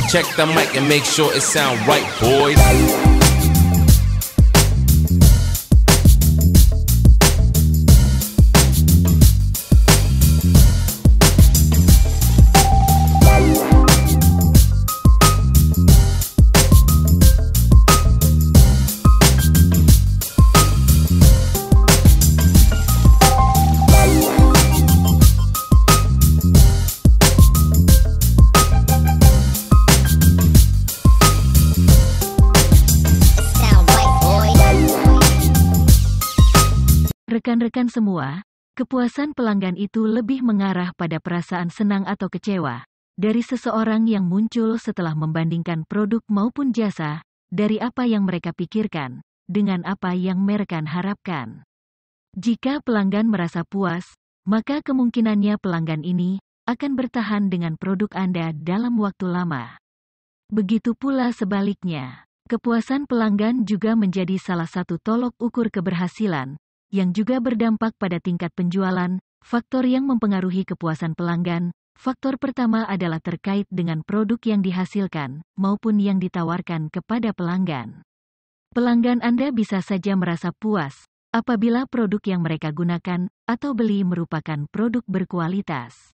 Check the mic and make sure it sound right, boys. Rekan-rekan semua, kepuasan pelanggan itu lebih mengarah pada perasaan senang atau kecewa dari seseorang yang muncul setelah membandingkan produk maupun jasa dari apa yang mereka pikirkan dengan apa yang mereka harapkan. Jika pelanggan merasa puas, maka kemungkinannya pelanggan ini akan bertahan dengan produk Anda dalam waktu lama. Begitu pula sebaliknya, kepuasan pelanggan juga menjadi salah satu tolok ukur keberhasilan yang juga berdampak pada tingkat penjualan. Faktor yang mempengaruhi kepuasan pelanggan. Faktor pertama adalah terkait dengan produk yang dihasilkan maupun yang ditawarkan kepada pelanggan. Pelanggan Anda bisa saja merasa puas apabila produk yang mereka gunakan atau beli merupakan produk berkualitas.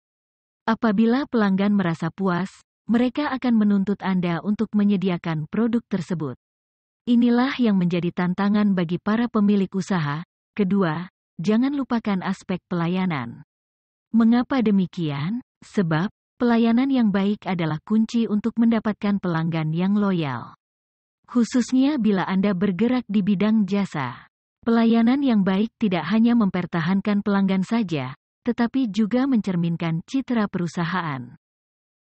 Apabila pelanggan merasa puas, mereka akan menuntut Anda untuk menyediakan produk tersebut. Inilah yang menjadi tantangan bagi para pemilik usaha. Kedua, jangan lupakan aspek pelayanan. Mengapa demikian? Sebab, pelayanan yang baik adalah kunci untuk mendapatkan pelanggan yang loyal. Khususnya bila Anda bergerak di bidang jasa. Pelayanan yang baik tidak hanya mempertahankan pelanggan saja, tetapi juga mencerminkan citra perusahaan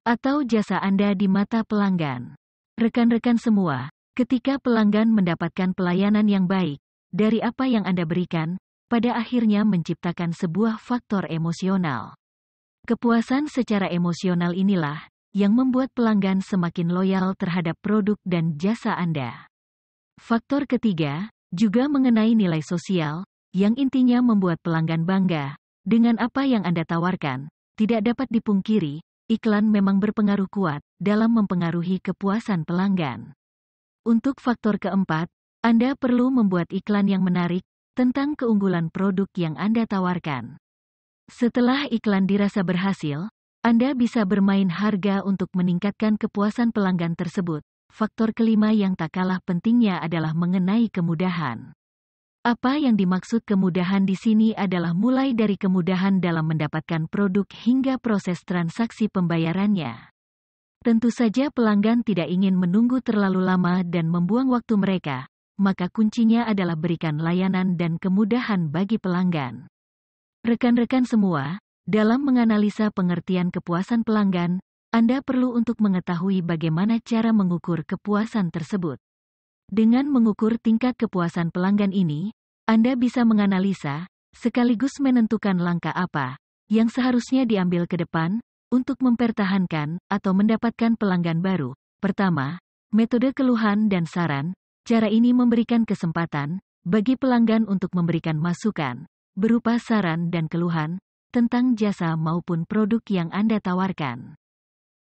atau jasa Anda di mata pelanggan. Rekan-rekan semua, ketika pelanggan mendapatkan pelayanan yang baik dari apa yang Anda berikan, pada akhirnya menciptakan sebuah faktor emosional. Kepuasan secara emosional inilah yang membuat pelanggan semakin loyal terhadap produk dan jasa Anda. Faktor ketiga juga mengenai nilai sosial, yang intinya membuat pelanggan bangga dengan apa yang Anda tawarkan. Tidak dapat dipungkiri, iklan memang berpengaruh kuat dalam mempengaruhi kepuasan pelanggan. Untuk faktor keempat, Anda perlu membuat iklan yang menarik tentang keunggulan produk yang Anda tawarkan. Setelah iklan dirasa berhasil, Anda bisa bermain harga untuk meningkatkan kepuasan pelanggan tersebut. Faktor kelima yang tak kalah pentingnya adalah mengenai kemudahan. Apa yang dimaksud kemudahan di sini adalah mulai dari kemudahan dalam mendapatkan produk hingga proses transaksi pembayarannya. Tentu saja pelanggan tidak ingin menunggu terlalu lama dan membuang waktu mereka. Maka kuncinya adalah berikan layanan dan kemudahan bagi pelanggan. Rekan-rekan semua, dalam menganalisa pengertian kepuasan pelanggan, Anda perlu untuk mengetahui bagaimana cara mengukur kepuasan tersebut. Dengan mengukur tingkat kepuasan pelanggan ini, Anda bisa menganalisa, sekaligus menentukan langkah apa yang seharusnya diambil ke depan untuk mempertahankan atau mendapatkan pelanggan baru. Pertama, metode keluhan dan saran. Cara ini memberikan kesempatan bagi pelanggan untuk memberikan masukan berupa saran dan keluhan tentang jasa maupun produk yang Anda tawarkan.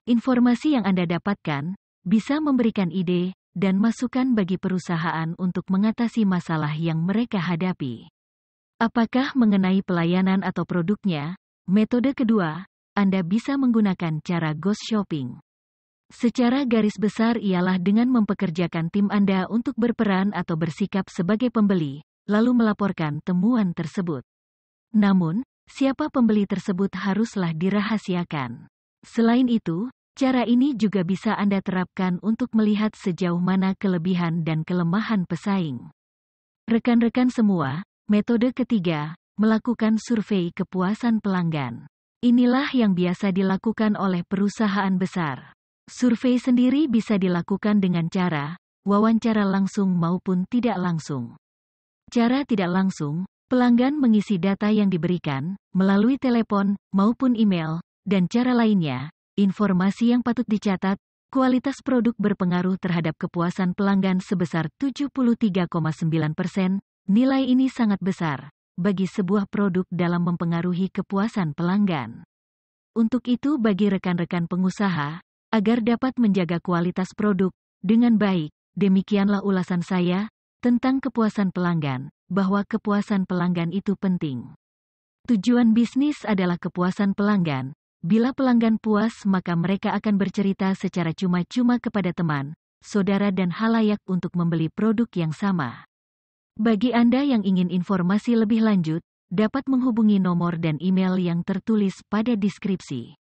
Informasi yang Anda dapatkan bisa memberikan ide dan masukan bagi perusahaan untuk mengatasi masalah yang mereka hadapi. Apakah mengenai pelayanan atau produknya? Metode kedua, Anda bisa menggunakan cara ghost shopping. Secara garis besar ialah dengan mempekerjakan tim Anda untuk berperan atau bersikap sebagai pembeli, lalu melaporkan temuan tersebut. Namun, siapa pembeli tersebut haruslah dirahasiakan. Selain itu, cara ini juga bisa Anda terapkan untuk melihat sejauh mana kelebihan dan kelemahan pesaing. Rekan-rekan semua, metode ketiga, melakukan survei kepuasan pelanggan. Inilah yang biasa dilakukan oleh perusahaan besar. Survei sendiri bisa dilakukan dengan cara wawancara langsung maupun tidak langsung. Cara tidak langsung, pelanggan mengisi data yang diberikan melalui telepon maupun email, dan cara lainnya, informasi yang patut dicatat. Kualitas produk berpengaruh terhadap kepuasan pelanggan sebesar 73,9%. Nilai ini sangat besar bagi sebuah produk dalam mempengaruhi kepuasan pelanggan. Untuk itu bagi rekan-rekan pengusaha, agar dapat menjaga kualitas produk dengan baik. Demikianlah ulasan saya tentang kepuasan pelanggan, bahwa kepuasan pelanggan itu penting. Tujuan bisnis adalah kepuasan pelanggan. Bila pelanggan puas, maka mereka akan bercerita secara cuma-cuma kepada teman, saudara dan halayak untuk membeli produk yang sama. Bagi Anda yang ingin informasi lebih lanjut, dapat menghubungi nomor dan email yang tertulis pada deskripsi.